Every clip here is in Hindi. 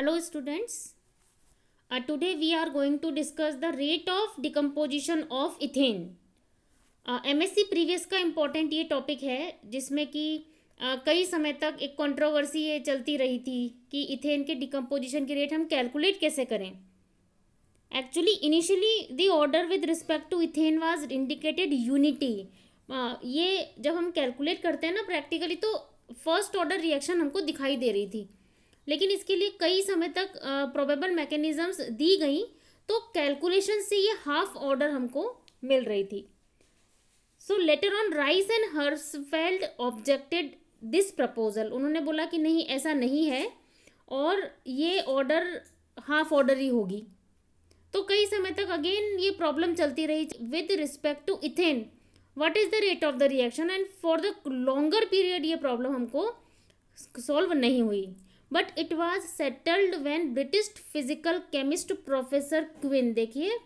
Hello students. Today we are going to discuss the rate of decomposition of ethane. MSc previous का इम्पोर्टेंट ये टॉपिक है जिसमें कि कई समय तक एक कंट्रोवर्सी ये चलती रही थी कि इथेन के डिकम्पोजिशन की रेट हम कैलकुलेट कैसे करें. Actually initially the order with respect to ethane was indicated unity. ये जब हम कैलकुलेट करते हैं ना प्रैक्टिकली तो फर्स्ट ऑर्डर रिएक्शन हमको दिखाई दे रही थी, लेकिन इसके लिए कई समय तक प्रोबेबल मैकेनिज्म्स दी गई तो कैलकुलेशन से ये हाफ ऑर्डर हमको मिल रही थी. So later on Rice and Herzfeld objected this proposal. उन्होंने बोला कि नहीं ऐसा नहीं है और ये ऑर्डर हाफ ऑर्डर ही होगी. तो कई समय तक अगेन ये प्रॉब्लम चलती रही with respect to ethane what is the rate of the reaction, and for the longer period ये प्रॉब्लम हमको सॉल्व नहीं हुई. But it was settled when British physical chemist professor Quinn, देखिए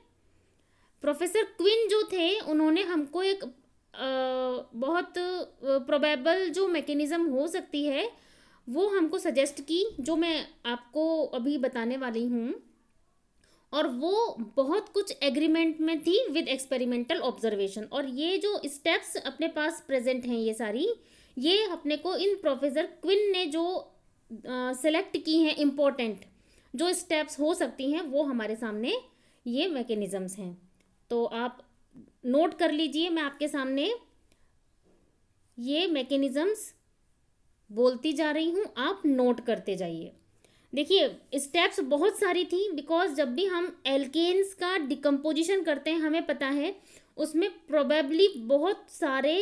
प्रोफेसर क्विन जो थे उन्होंने हमको एक बहुत प्रोबेबल जो मैकेनिज्म हो सकती है वो हमको सजेस्ट की, जो मैं आपको अभी बताने वाली हूँ. और वो बहुत कुछ एग्रीमेंट में थी विद एक्सपेरिमेंटल ऑब्जर्वेशन. और ये जो स्टेप्स अपने पास प्रेजेंट हैं ये सारी, ये अपने को इन प्रोफेसर क्विन ने जो सेलेक्ट की हैं इम्पोर्टेंट जो स्टेप्स हो सकती हैं वो हमारे सामने ये मैकेनिज़म्स हैं. तो आप नोट कर लीजिए, मैं आपके सामने ये मैकेनिज़म्स बोलती जा रही हूँ, आप नोट करते जाइए. देखिए स्टेप्स बहुत सारी थी बिकॉज जब भी हम एल्केन्स का डिकम्पोजिशन करते हैं हमें पता है उसमें प्रोबेबली बहुत सारे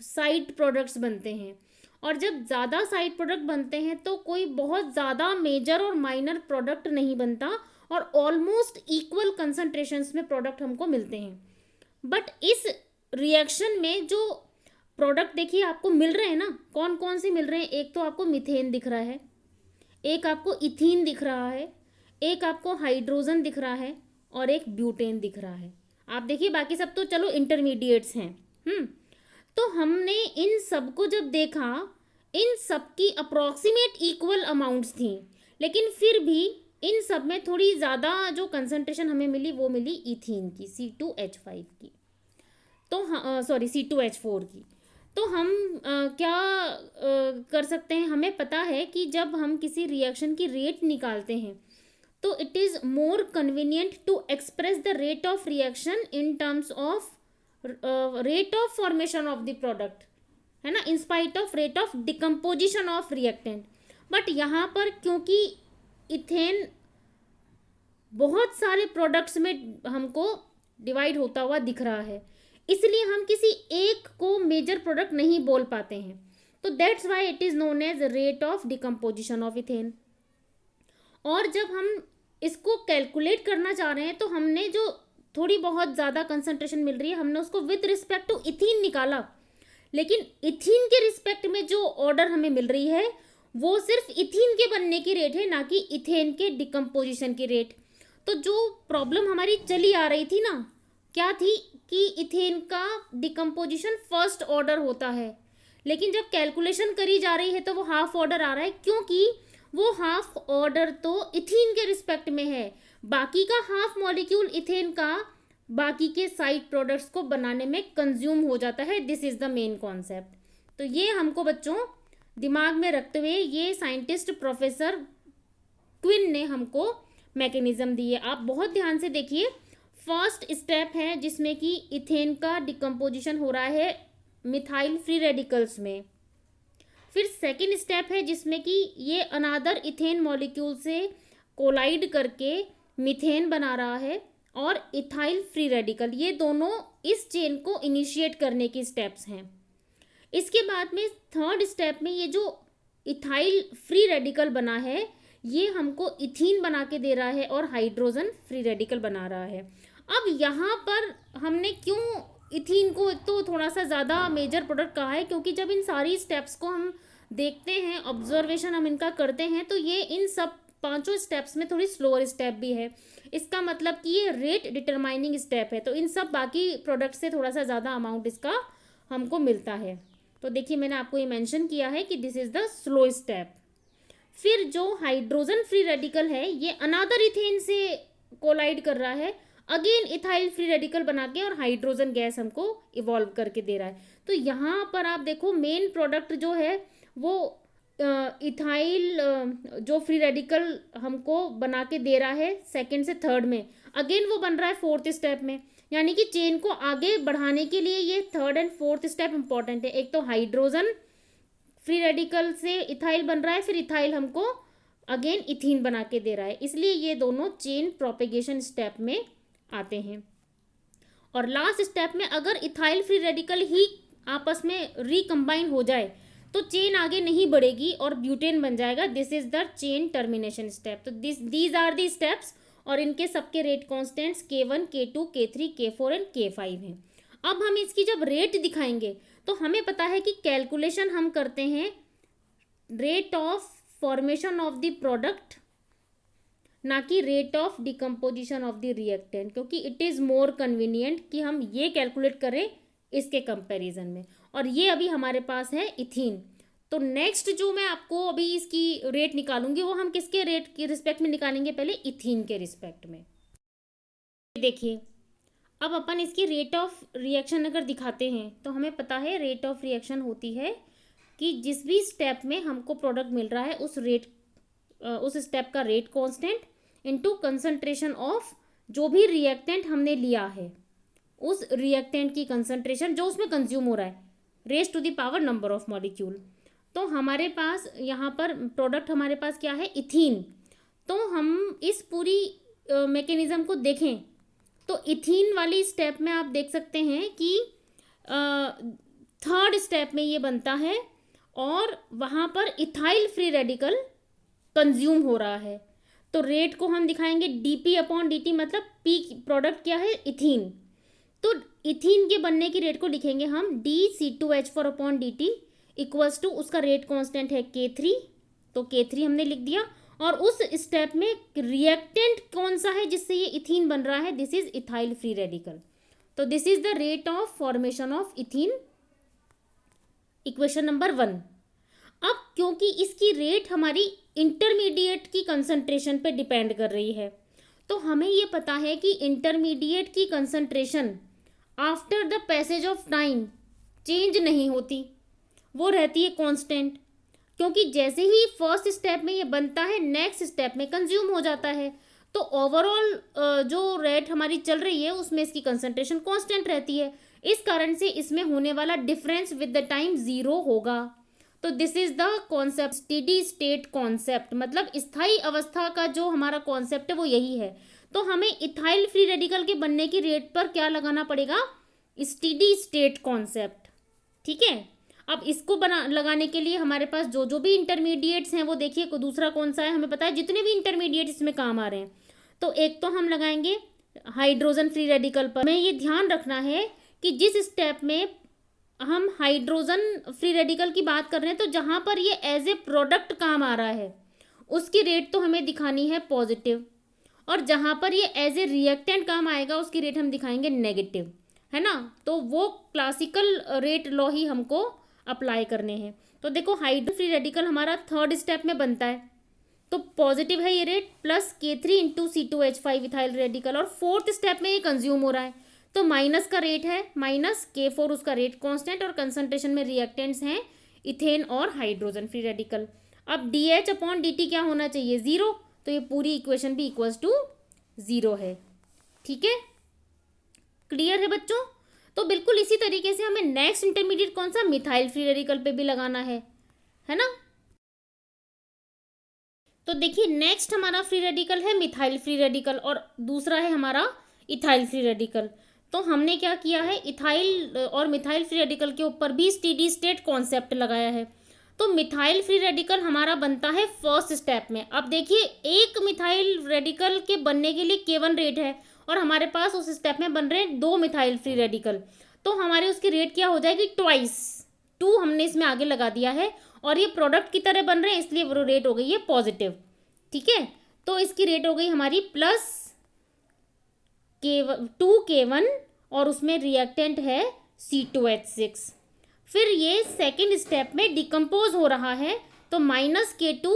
साइड प्रोडक्ट्स बनते हैं, और जब ज़्यादा साइड प्रोडक्ट बनते हैं तो कोई बहुत ज़्यादा मेजर और माइनर प्रोडक्ट नहीं बनता और ऑलमोस्ट इक्वल कंसंट्रेशंस में प्रोडक्ट हमको मिलते हैं. बट इस रिएक्शन में जो प्रोडक्ट देखिए आपको मिल रहे हैं ना, कौन कौन से मिल रहे हैं. एक तो आपको मीथेन दिख रहा है, एक आपको इथीन दिख रहा है, एक आपको हाइड्रोजन दिख रहा है और एक ब्यूटेन दिख रहा है. आप देखिए बाकी सब तो चलो इंटरमीडिएट्स हैं. तो हमने इन सब को जब देखा इन सब की अप्रॉक्सीमेट इक्वल अमाउंट्स थी, लेकिन फिर भी इन सब में थोड़ी ज़्यादा जो कंसंट्रेशन हमें मिली वो मिली इथीन की, C2H5 की, तो सॉरी C2H4 की. तो हम क्या कर सकते हैं, हमें पता है कि जब हम किसी रिएक्शन की रेट निकालते हैं तो it is more convenient to express the rate of reaction in terms of rate of formation of the product, है ना, in spite of rate of decomposition of reactant. But यहाँ पर क्योंकि इथेन बहुत सारे प्रोडक्ट्स में हमको डिवाइड होता हुआ दिख रहा है, इसलिए हम किसी एक को मेजर प्रोडक्ट नहीं बोल पाते हैं. तो that's why it is known as rate of decomposition of ethane. और जब हम इसको कैलकुलेट करना चाह रहे हैं तो हमने जो थोड़ी बहुत ज़्यादा कंसंट्रेशन मिल रही है हमने उसको विद रिस्पेक्ट टू इथीन निकाला, लेकिन इथीन के रिस्पेक्ट में जो ऑर्डर हमें मिल रही है वो सिर्फ इथीन के बनने की रेट है, ना कि इथेन के डिकम्पोजिशन की रेट. तो जो प्रॉब्लम हमारी चली आ रही थी ना, क्या थी कि इथेन का डिकम्पोजिशन फर्स्ट ऑर्डर होता है, लेकिन जब कैलकुलेशन करी जा रही है तो वो हाफ ऑर्डर आ रहा है, क्योंकि वो हाफ ऑर्डर तो इथीन के रिस्पेक्ट में है, बाकी का हाफ मॉलिक्यूल इथेन का बाकी के साइड प्रोडक्ट्स को बनाने में कंज्यूम हो जाता है. This is the main concept. तो ये हमको बच्चों दिमाग में रखते हुए ये साइंटिस्ट प्रोफेसर क्विन ने हमको मैकेनिज्म दी है. आप बहुत ध्यान से देखिए, फर्स्ट स्टेप है जिसमें कि इथेन का डिकम्पोजिशन हो रहा है मिथाइल फ्री रेडिकल्स में. फिर सेकेंड स्टेप है जिसमें कि ये अनादर इथेन मॉलिक्यूल से कोलाइड करके मीथेन बना रहा है, और इथाइल फ्री रेडिकल, ये दोनों इस चेन को इनिशिएट करने की स्टेप्स हैं. इसके बाद में थर्ड स्टेप में ये जो इथाइल फ्री रेडिकल बना है ये हमको इथीन बना के दे रहा है और हाइड्रोजन फ्री रेडिकल बना रहा है. अब यहाँ पर हमने क्यों इथीन को एक तो थोड़ा सा ज़्यादा मेजर प्रोडक्ट कहा है, क्योंकि जब इन सारी स्टेप्स को हम देखते हैं, ऑब्जर्वेशन हम इनका करते हैं, तो ये इन सब पांचों स्टेप्स में थोड़ी स्लोअर स्टेप भी है. इसका मतलब कि ये रेट डिटरमाइनिंग स्टेप है, तो इन सब बाकी प्रोडक्ट से थोड़ा सा ज़्यादा अमाउंट इसका हमको मिलता है. तो देखिए मैंने आपको ये मेंशन किया है कि this is the slow step. फिर जो हाइड्रोजन फ्री रेडिकल है ये अनादर इथेन से कोलाइड कर रहा है, अगेन इथाइल फ्री रेडिकल बना के और हाइड्रोजन गैस हमको इवॉल्व करके दे रहा है। तो यहाँ पर आप देखो मेन प्रोडक्ट जो है वो इथाइल जो फ्री रेडिकल हमको बना के दे रहा है सेकंड से थर्ड में, अगेन वो बन रहा है फोर्थ स्टेप में। यानी कि चेन को आगे बढ़ाने के लिए ये third and fourth step important है। एक तो हाइड्रोजन फ्री रेडिकल से इथाइल बन रहा है, फिर इथाइल हमको अगेन इथीन बना के दे रहा है, इसलिए ये दोनों चेन प्रोपेगेशन स्टेप में आते हैं। और लास्ट स्टेप में अगर इथाइल फ्री रेडिकल ही आपस में रिकम्बाइन हो जाए तो चेन आगे नहीं बढ़ेगी और ब्यूटेन बन जाएगा। This is the chain termination step. तो दीज आर दी स्टेप्स और इनके सबके rate constants K1, K2, K3, K4 and K5 हैं। अब हम इसकी जब रेट दिखाएंगे तो हमें पता है कि कैलकुलेशन हम करते हैं rate of formation of the product, ना कि rate of decomposition of the reactant, क्योंकि इट इज़ मोर कन्वीनियंट कि हम ये कैलकुलेट करें इसके कंपैरिजन में। और ये अभी हमारे पास है इथीन। तो नेक्स्ट जो मैं आपको अभी इसकी रेट निकालूंगी वो हम किसके रेट के रिस्पेक्ट में निकालेंगे, पहले इथीन के रिस्पेक्ट में। देखिए अब अपन इसकी रेट ऑफ रिएक्शन अगर दिखाते हैं तो हमें पता है रेट ऑफ रिएक्शन होती है कि जिस भी स्टेप में हमको प्रोडक्ट मिल रहा है उस स्टेप का rate constant into concentration of जो भी रिएक्टेंट हमने लिया है, उस रिएक्टेंट की कंसंट्रेशन जो उसमें कंज्यूम हो रहा है, raise to the power number of molecule. तो हमारे पास यहाँ पर प्रोडक्ट हमारे पास क्या है, इथीन। तो हम इस पूरी मैकेनिज्म को देखें तो इथीन वाली स्टेप में आप देख सकते हैं कि थर्ड स्टेप में ये बनता है और वहाँ पर इथाइल फ्री रेडिकल कंज्यूम हो रहा है। तो रेट को हम दिखाएंगे dP/dt, मतलब पी प्रोडक्ट क्या है, इथीन। तो इथीन के बनने की रेट को लिखेंगे हम dC2H4/dt इक्वल्स टू उसका रेट कांस्टेंट है K3। तो K3 हमने लिख दिया। और उस स्टेप में रिएक्टेंट कौन सा है जिससे ये इथीन बन रहा है, this is ethyl free radical. तो this is the rate of formation of ethene, equation number 1। अब क्योंकि इसकी रेट हमारी इंटरमीडिएट की कंसंट्रेशन पे डिपेंड कर रही है, तो हमें ये पता है कि इंटरमीडिएट की concentration after the passage of time change नहीं होती, वो रहती है कांस्टेंट। क्योंकि जैसे ही फर्स्ट स्टेप में ये बनता है नेक्स्ट स्टेप में कंज्यूम हो जाता है, तो ओवरऑल जो रेट हमारी चल रही है उसमें इसकी कंसंट्रेशन कांस्टेंट रहती है। इस कारण से इसमें होने वाला डिफरेंस विद द टाइम 0 होगा। तो this is the concept, steady state concept, मतलब स्थायी अवस्था का जो हमारा कॉन्सेप्ट है वो यही है। तो हमें इथाइल फ्री रेडिकल के बनने की रेट पर क्या लगाना पड़ेगा, स्टेडी स्टेट कॉन्सेप्ट। ठीक है, अब इसको लगाने के लिए हमारे पास जो भी इंटरमीडिएट्स हैं वो देखिए, दूसरा कौन सा है, हमें पता है जितने भी इंटरमीडिएट इसमें काम आ रहे हैं। तो एक तो हम लगाएंगे हाइड्रोजन फ्री रेडिकल पर। हमें ये ध्यान रखना है कि जिस स्टेप में हम हाइड्रोजन फ्री रेडिकल की बात कर रहे हैं तो जहाँ पर ये एज ए प्रोडक्ट काम आ रहा है उसकी रेट तो हमें दिखानी है पॉजिटिव, और जहाँ पर ये एज ए रिएक्टेंट काम आएगा उसकी रेट हम दिखाएंगे नेगेटिव, है ना। तो वो क्लासिकल रेट लॉ ही हमको अप्लाई करने हैं। तो देखो हाइड्रोजन फ्री रेडिकल हमारा थर्ड स्टेप में बनता है तो पॉजिटिव है ये rate, plus K3 × C2H5 ethyl radical, और फोर्थ स्टेप में ये कंज्यूम हो रहा है तो माइनस का रेट है, माइनस K4 उसका रेट कांस्टेंट, और कंसंट्रेशन में रिएक्टेंट्स हैं इथेन और हाइड्रोजन फ्री रेडिकल। अब DH/dt क्या होना चाहिए, 0। तो ये पूरी इक्वेशन भी इक्वल्स टू 0 है। ठीक है, क्लियर है बच्चों। तो बिल्कुल इसी तरीके से हमें नेक्स्ट इंटरमीडिएट कौन सा, मिथाइल फ्री रेडिकल पे भी लगाना है ना। तो देखिए नेक्स्ट हमारा फ्री रेडिकल है मिथाइल फ्री रेडिकल और दूसरा है हमारा इथाइल फ्री रेडिकल। तो हमने क्या किया है, इथाइल और मिथाइल फ्री रेडिकल के ऊपर भी स्टेडी स्टेट कॉन्सेप्ट लगाया है। तो मिथाइल फ्री रेडिकल हमारा बनता है फर्स्ट स्टेप में। अब देखिए एक मिथाइल रेडिकल के बनने के लिए K1 रेट है और हमारे पास उस स्टेप में बन रहे हैं 2 मिथाइल फ्री रेडिकल, तो हमारे उसकी रेट क्या हो जाएगी, ट्वाइस, 2 हमने इसमें आगे लगा दिया है और ये प्रोडक्ट की तरह बन रहे हैं इसलिए वो रेट हो गई है पॉजिटिव। ठीक है, तो इसकी रेट हो गई हमारी प्लस K1 और उसमें रिएक्टेंट है C2H6। फिर ये सेकेंड स्टेप में डिकम्पोज हो रहा है तो -K2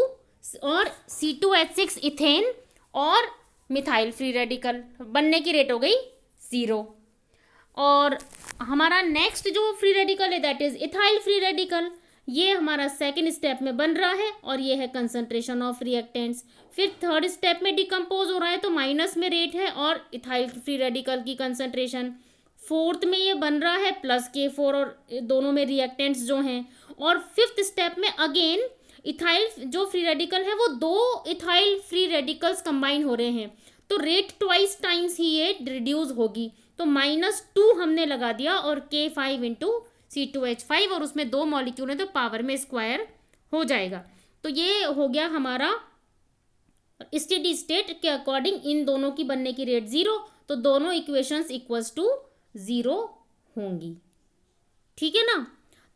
और C2H6 इथेन और मिथाइल फ्री रेडिकल बनने की रेट हो गई 0। और हमारा नेक्स्ट जो फ्री रेडिकल है that is ethyl free radical, ये हमारा सेकेंड स्टेप में बन रहा है और ये है कंसंट्रेशन ऑफ रिएक्टेंट्स। फिर थर्ड स्टेप में डिकम्पोज हो रहा है तो माइनस में रेट है और इथाइल फ्री रेडिकल की कंसंट्रेशन। फोर्थ में ये बन रहा है +K4 और दोनों में रिएक्टेंट्स जो हैं। और फिफ्थ स्टेप में अगेन इथाइल जो फ्री रेडिकल है वो 2 इथाइल फ्री रेडिकल्स कंबाइन हो रहे हैं, तो रेट ट्वाइस टाइम्स ही ये रिड्यूस होगी। तो -2 हमने लगा दिया और K5 इंटू C2H5 और उसमें 2 मॉलिक्यूल है तो पावर में स्क्वायर हो जाएगा। तो ये हो गया हमारा स्टेडी स्टेट के अकॉर्डिंग इन दोनों की बनने की रेट 0, तो दोनों इक्वेशंस इक्वल्स टू 0 होंगी। ठीक है ना।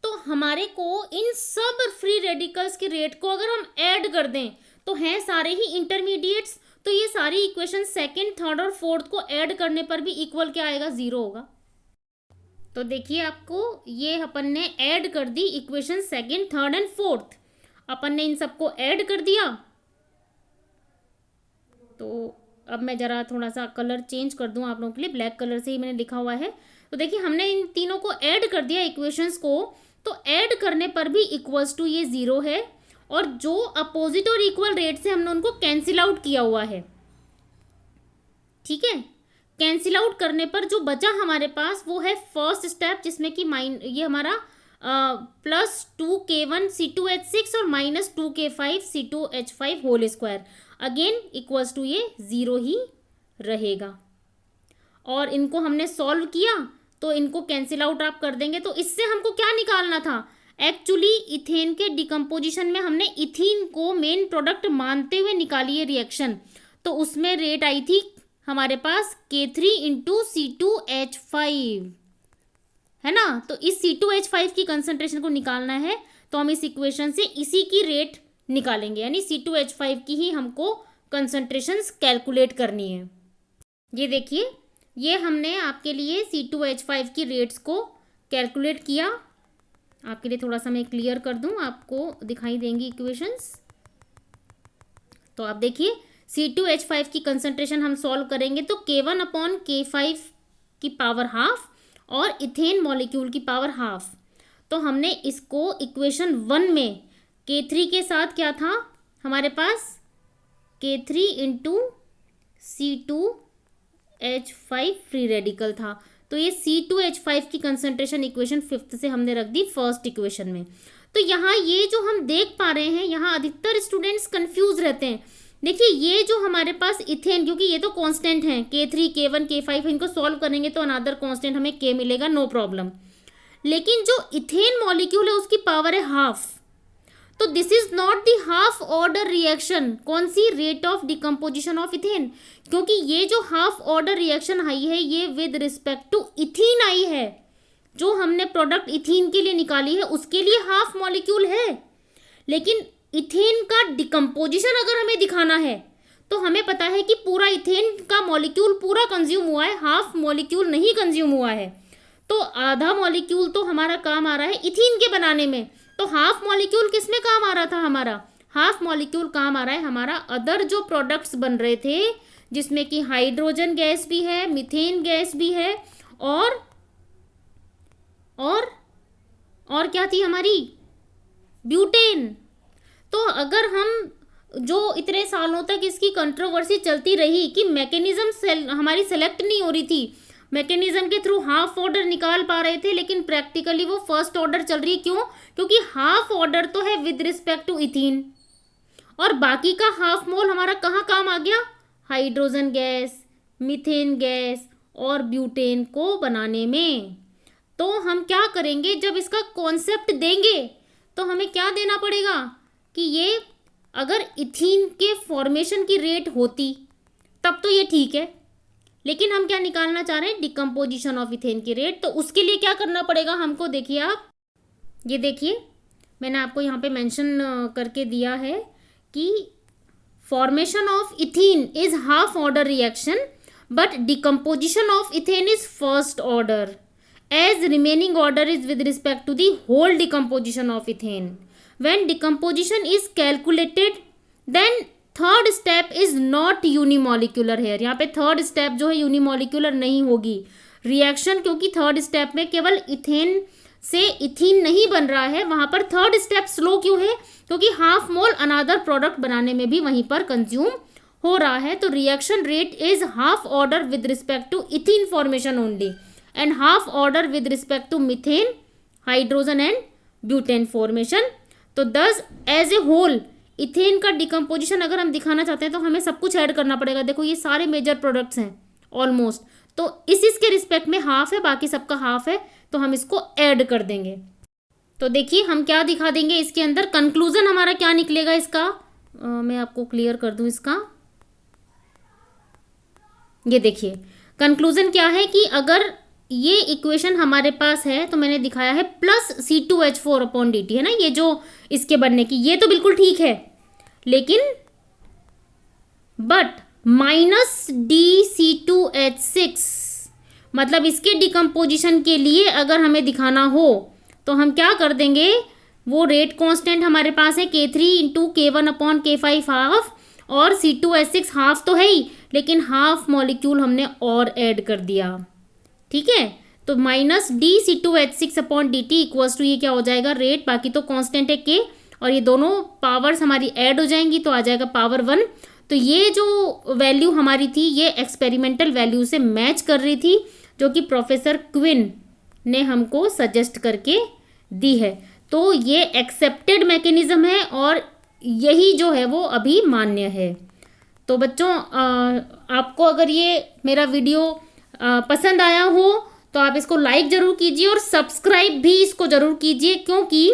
तो हमारे को इन सब फ्री रेडिकल्स की रेट को अगर हम ऐड कर दें तो हैं सारे ही इंटरमीडिएट्स, तो ये सारी इक्वेशन सेकंड, थर्ड और फोर्थ को ऐड करने पर भी इक्वल क्या आएगा, 0 होगा। तो देखिए आपको ये अपन ने ऐड कर दी equation second, third and fourth, अपन ने इन सबको ऐड कर दिया। तो अब मैं जरा थोड़ा सा कलर चेंज कर दूं आप लोगों के लिए, ब्लैक कलर से ही मैंने लिखा हुआ है। तो देखिए हमने इन तीनों को ऐड कर दिया इक्वेशंस को, तो ऐड करने पर भी इक्वल्स टू ये 0 है और जो अपोजिट और इक्वल रेट से हमने उनको कैंसिल आउट किया हुआ है। ठीक है, कैंसिल आउट करने पर जो बचा हमारे पास वो है फर्स्ट स्टेप, जिसमें कि ये हमारा +2K1 C2H6 और -2K5 C2H5 whole square, again equals to ये 0 ही रहेगा। और इनको हमने सॉल्व किया तो इनको कैंसिल आउट आप कर देंगे। तो इससे हमको क्या निकालना था, एक्चुअली इथेन के डिकम्पोजिशन में हमने इथीन को मेन प्रोडक्ट मानते हुए निकाली है रिएक्शन, तो उसमें रेट आई थी हमारे पास K3 इंटू C2H5, है ना। तो इस C2H5 की कंसंट्रेशन को निकालना है तो हम इस इक्वेशन से इसी की रेट निकालेंगे, यानी C2H5 की ही हमको कंसंट्रेशंस कैलकुलेट करनी है। ये देखिए, ये हमने आपके लिए C2H5 की रेट्स को कैलकुलेट किया। आपके लिए थोड़ा सा मैं क्लियर कर दूं, आपको दिखाई देंगी इक्वेशंस। तो आप देखिए C2H5 की कंसंट्रेशन हम सॉल्व करेंगे तो K1/K5 की पावर हाफ और इथेन मॉलिक्यूल की पावर हाफ। तो हमने इसको इक्वेशन 1 में K3 के साथ क्या था हमारे पास, K3 into C2H5 free radical था, तो ये C2H5 की कंसंट्रेशन इक्वेशन 5th से हमने रख दी फर्स्ट इक्वेशन में। तो यहाँ ये जो हम देख पा रहे हैं, यहाँ अधिकतर स्टूडेंट्स कंफ्यूज रहते हैं। देखिए ये जो हमारे पास इथेन, क्योंकि ये तो कांस्टेंट हैं, K3 K1 K5, इनको सॉल्व करेंगे तो अनदर कांस्टेंट हमें K मिलेगा, नो प्रॉब्लम। लेकिन जो इथेन मॉलिक्यूल है उसकी पावर है हाफ, तो this is not the half order reaction. कौन सी, rate of decomposition of ethane, क्योंकि ये जो हाफ ऑर्डर रिएक्शन आई है ये विद रिस्पेक्ट टू इथीन आई है। जो हमने प्रोडक्ट इथीन के लिए निकाली है उसके लिए हाफ मॉलिक्यूल है, लेकिन इथेन का डिकम्पोजिशन अगर हमें दिखाना है तो हमें पता है कि पूरा इथेन का मॉलिक्यूल पूरा कंज्यूम हुआ है, हाफ मॉलिक्यूल नहीं कंज्यूम हुआ है। तो आधा मॉलिक्यूल तो हमारा काम आ रहा है इथीन के बनाने में, तो हाफ मॉलिक्यूल किस में काम आ रहा था, हमारा हाफ मॉलिक्यूल काम आ रहा है हमारा अदर जो प्रोडक्ट्स बन रहे थे, जिसमें कि हाइड्रोजन गैस भी है, मीथेन गैस भी है, और क्या थी हमारी, ब्यूटेन। तो अगर हम जो इतने सालों तक इसकी कंट्रोवर्सी चलती रही कि मैकेनिज्म हमारी सेलेक्ट नहीं हो रही थी, मैकेनिज्म के थ्रू हाफ ऑर्डर निकाल पा रहे थे लेकिन प्रैक्टिकली वो फर्स्ट ऑर्डर चल रही, क्यों, क्योंकि हाफ ऑर्डर तो है विद रिस्पेक्ट टू इथीन और बाकी का हाफ मोल हमारा कहाँ काम आ गया, हाइड्रोजन गैस, मीथेन गैस और ब्यूटेन को बनाने में। तो हम क्या करेंगे, जब इसका कॉन्सेप्ट देंगे तो हमें क्या देना पड़ेगा कि ये अगर इथीन के फॉर्मेशन की रेट होती तब तो ये ठीक है, लेकिन हम क्या निकालना चाह रहे हैं, डिकम्पोजिशन ऑफ इथेन की रेट। तो उसके लिए क्या करना पड़ेगा हमको, देखिए आप, ये देखिए मैंने आपको यहाँ पे मेंशन करके दिया है कि formation of ethene is half order reaction but decomposition of ethane is first order, as remaining order is with respect to the whole decomposition of ethane. When decomposition is calculated then third step is not unimolecular here, यहाँ पे थर्ड स्टेप जो है यूनिमोलिकुलर नहीं होगी रिएक्शन, क्योंकि थर्ड स्टेप में केवल इथेन से इथीन नहीं बन रहा है, वहां पर थर्ड स्टेप स्लो क्यों है, क्योंकि हाफ मोल अनदर प्रोडक्ट बनाने में भी वहीं पर कंज्यूम हो रहा है। तो reaction rate is half order with respect to ethene formation only and half order with respect to methane, hydrogen and butane formation. तो thus as a whole ethane का डिकम्पोजिशन अगर हम दिखाना चाहते हैं तो हमें सब कुछ ऐड करना पड़ेगा। देखो ये सारे मेजर प्रोडक्ट्स हैं ऑलमोस्ट, तो इसके रिस्पेक्ट में हाफ है, बाकी सबका हाफ है, तो हम इसको ऐड कर देंगे। तो देखिए हम क्या दिखा देंगे इसके अंदर, कंक्लूजन हमारा क्या निकलेगा इसका, मैं आपको क्लियर कर दूं इसका। ये देखिए कंक्लूजन क्या है कि अगर ये इक्वेशन हमारे पास है तो मैंने दिखाया है प्लस C2H4/dt है ना, ये जो इसके बनने की, ये तो बिल्कुल ठीक है, लेकिन बट माइनस DC2H6, मतलब इसके डिकम्पोजिशन के लिए अगर हमें दिखाना हो तो हम क्या कर देंगे, वो रेट कांस्टेंट हमारे पास है K3 इंटू K1/K5 हाफ, और C2H6 हाफ तो है ही, लेकिन हाफ मॉलिक्यूल हमने और ऐड कर दिया, ठीक है। तो माइनस DC2H6/dt इक्वल्स टू ये क्या हो जाएगा रेट, बाकी तो कांस्टेंट है K, और ये दोनों पावर्स हमारी ऐड हो जाएंगी तो आ जाएगा पावर 1। तो ये जो वैल्यू हमारी थी ये एक्सपेरिमेंटल वैल्यू से मैच कर रही थी, जो कि प्रोफेसर क्विन ने हमको सजेस्ट करके दी है। तो ये एक्सेप्टेड मैकेनिज्म है और यही जो है वो अभी मान्य है। तो बच्चों आपको अगर ये मेरा वीडियो पसंद आया हो तो आप इसको लाइक ज़रूर कीजिए और सब्सक्राइब भी इसको ज़रूर कीजिए, क्योंकि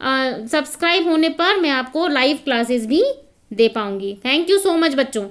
सब्सक्राइब होने पर मैं आपको लाइव क्लासेस भी दे पाऊँगी। थैंक यू सो मच बच्चों।